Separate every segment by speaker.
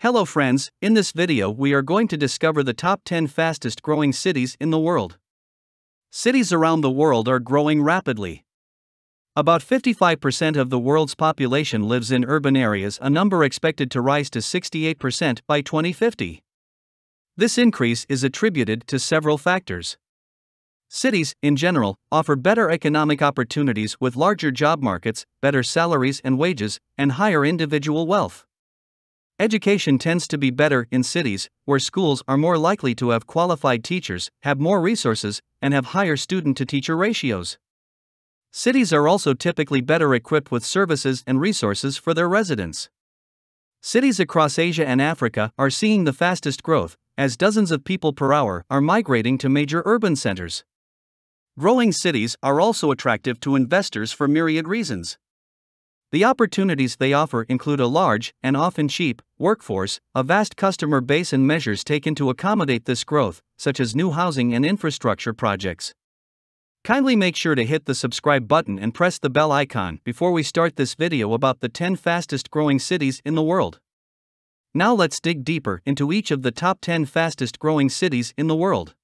Speaker 1: Hello friends, in this video we are going to discover the top 10 fastest growing cities in the world. Cities around the world are growing rapidly. About 55% of the world's population lives in urban areas, a number expected to rise to 68% by 2050. This increase is attributed to several factors. Cities, in general, offer better economic opportunities with larger job markets, better salaries and wages, and higher individual wealth. Education tends to be better in cities, where schools are more likely to have qualified teachers, have more resources, and have higher student-to-teacher ratios. Cities are also typically better equipped with services and resources for their residents. Cities across Asia and Africa are seeing the fastest growth, as dozens of people per hour are migrating to major urban centers. Growing cities are also attractive to investors for myriad reasons. The opportunities they offer include a large, and often cheap, workforce, a vast customer base, and measures taken to accommodate this growth, such as new housing and infrastructure projects. Kindly make sure to hit the subscribe button and press the bell icon before we start this video about the 10 fastest growing cities in the world. Now let's dig deeper into each of the top 10 fastest growing cities in the world.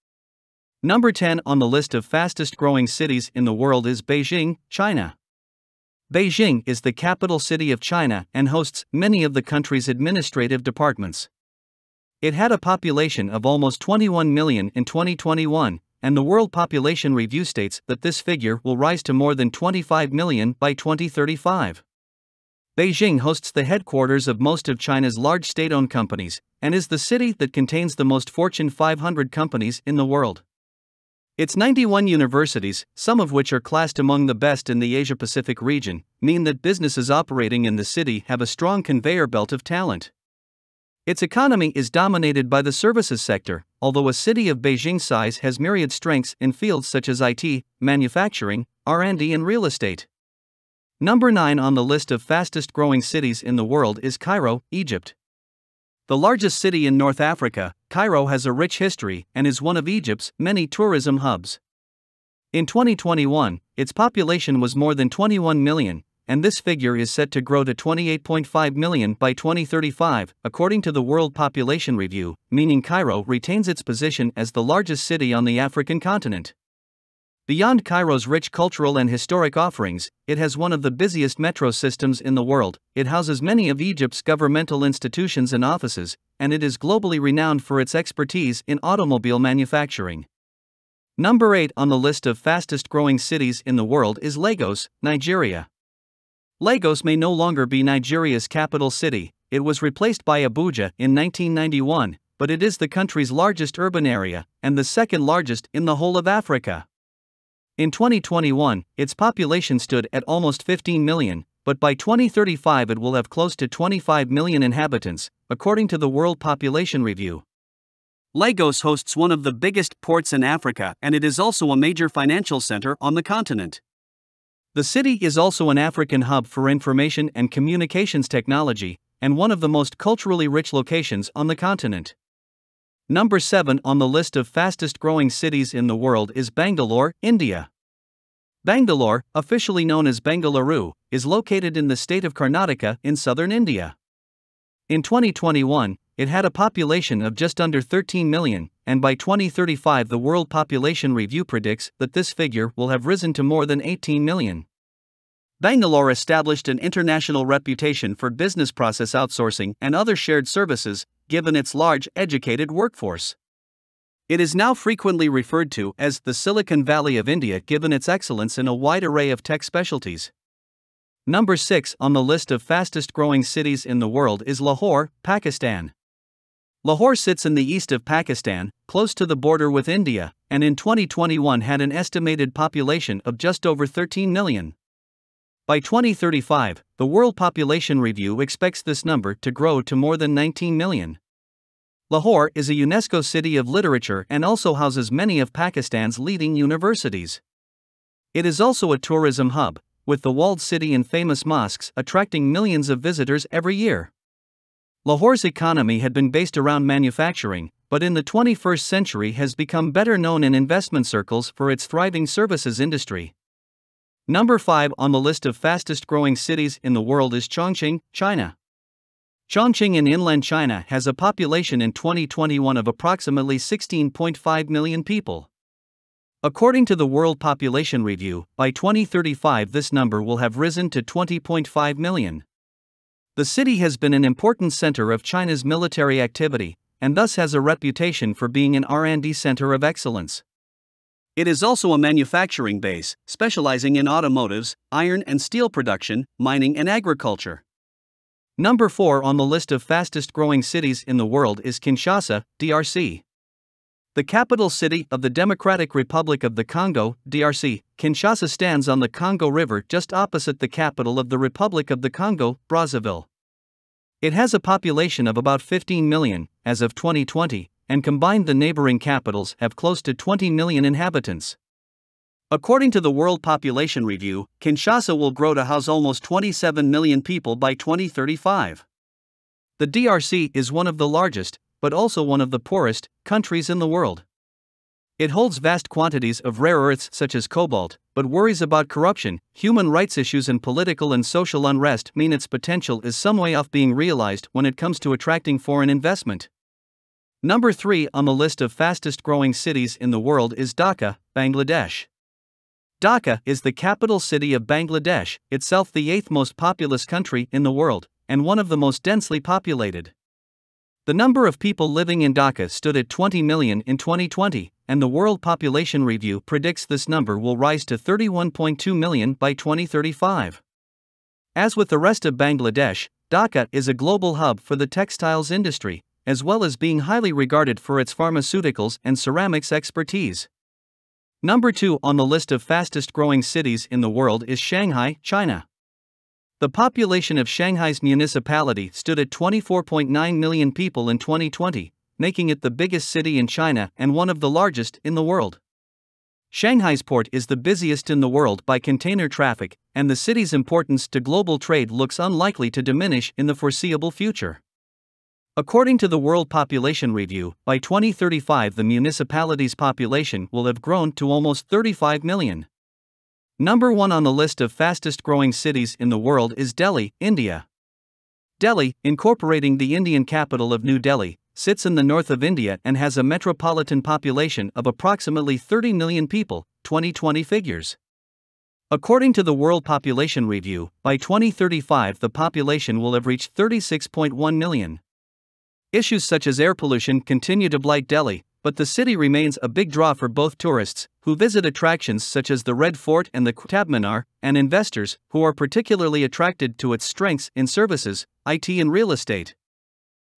Speaker 1: Number 10 on the list of fastest growing cities in the world is Beijing, China. Beijing is the capital city of China and hosts many of the country's administrative departments. It had a population of almost 21 million in 2021, and the World Population Review states that this figure will rise to more than 25 million by 2035. Beijing hosts the headquarters of most of China's large state-owned companies, and is the city that contains the most Fortune 500 companies in the world. Its 91 universities, some of which are classed among the best in the Asia-Pacific region, mean that businesses operating in the city have a strong conveyor belt of talent. Its economy is dominated by the services sector, although a city of Beijing's size has myriad strengths in fields such as IT, manufacturing, R&D, and real estate. Number 9 on the list of fastest growing cities in the world is Cairo, Egypt. The largest city in North Africa, Cairo has a rich history and is one of Egypt's many tourism hubs. In 2021, its population was more than 21 million, and this figure is set to grow to 28.5 million by 2035, according to the World Population Review, meaning Cairo retains its position as the largest city on the African continent. Beyond Cairo's rich cultural and historic offerings, it has one of the busiest metro systems in the world. It houses many of Egypt's governmental institutions and offices, and it is globally renowned for its expertise in automobile manufacturing. Number 8 on the list of fastest growing cities in the world is Lagos, Nigeria. Lagos may no longer be Nigeria's capital city. It was replaced by Abuja in 1991, but it is the country's largest urban area, and the second largest in the whole of Africa. In 2021, its population stood at almost 15 million, but by 2035 it will have close to 25 million inhabitants, according to the World Population Review. Lagos hosts one of the biggest ports in Africa, and it is also a major financial center on the continent. The city is also an African hub for information and communications technology, and one of the most culturally rich locations on the continent. Number 7 on the list of fastest growing cities in the world is Bangalore, India. Bangalore, officially known as Bengaluru, is located in the state of Karnataka in southern India. In 2021, it had a population of just under 13 million, and by 2035 the World Population Review predicts that this figure will have risen to more than 18 million. Bangalore established an international reputation for business process outsourcing and other shared services, given its large, educated workforce. It is now frequently referred to as the Silicon Valley of India, given its excellence in a wide array of tech specialties. Number 6 on the list of fastest growing cities in the world is Lahore, Pakistan. Lahore sits in the east of Pakistan, close to the border with India, and in 2021 had an estimated population of just over 13 million. By 2035, the World Population Review expects this number to grow to more than 19 million. Lahore is a UNESCO City of Literature and also houses many of Pakistan's leading universities. It is also a tourism hub, with the walled city and famous mosques attracting millions of visitors every year. Lahore's economy had been based around manufacturing, but in the 21st century has become better known in investment circles for its thriving services industry. Number 5 on the list of fastest growing cities in the world is Chongqing, China. Chongqing in inland China has a population in 2021 of approximately 16.5 million people. According to the World Population Review, by 2035 this number will have risen to 20.5 million. The city has been an important center of China's military activity, and thus has a reputation for being an R&D center of excellence. It is also a manufacturing base, specializing in automotives, iron and steel production, mining and agriculture. Number 4 on the list of fastest growing cities in the world is Kinshasa, DRC. The capital city of the Democratic Republic of the Congo, DRC, Kinshasa stands on the Congo River just opposite the capital of the Republic of the Congo, Brazzaville. It has a population of about 15 million, as of 2020, and combined the neighboring capitals have close to 20 million inhabitants. According to the World Population Review, Kinshasa will grow to house almost 27 million people by 2035. The DRC is one of the largest, but also one of the poorest, countries in the world. It holds vast quantities of rare earths such as cobalt, but worries about corruption, human rights issues and political and social unrest mean its potential is some way off being realized when it comes to attracting foreign investment. Number 3 on the list of fastest growing cities in the world is Dhaka, Bangladesh. Dhaka is the capital city of Bangladesh, itself the 8th most populous country in the world, and one of the most densely populated. The number of people living in Dhaka stood at 20 million in 2020, and the World Population Review predicts this number will rise to 31.2 million by 2035. As with the rest of Bangladesh, Dhaka is a global hub for the textiles industry, as well as being highly regarded for its pharmaceuticals and ceramics expertise. Number 2 on the list of fastest growing cities in the world is Shanghai, China. The population of Shanghai's municipality stood at 24.9 million people in 2020, making it the biggest city in China and one of the largest in the world. Shanghai's port is the busiest in the world by container traffic, and the city's importance to global trade looks unlikely to diminish in the foreseeable future. According to the World Population Review, by 2035 the municipality's population will have grown to almost 35 million. Number 1 on the list of fastest growing cities in the world is Delhi, India. Delhi, incorporating the Indian capital of New Delhi, sits in the north of India and has a metropolitan population of approximately 30 million people, 2020 figures. According to the World Population Review, by 2035 the population will have reached 36.1 million. Issues such as air pollution continue to blight Delhi, but the city remains a big draw for both tourists, who visit attractions such as the Red Fort and the Qutb Minar, and investors, who are particularly attracted to its strengths in services, IT and real estate.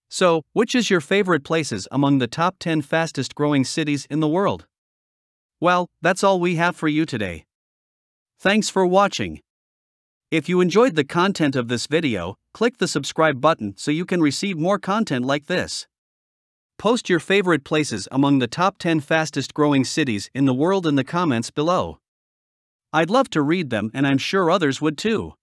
Speaker 1: So, which is your favorite places among the top 10 fastest growing cities in the world? Well, that's all we have for you today. Thanks for watching. If you enjoyed the content of this video, click the subscribe button so you can receive more content like this. Post your favorite places among the top 10 fastest growing cities in the world in the comments below. I'd love to read them and I'm sure others would too.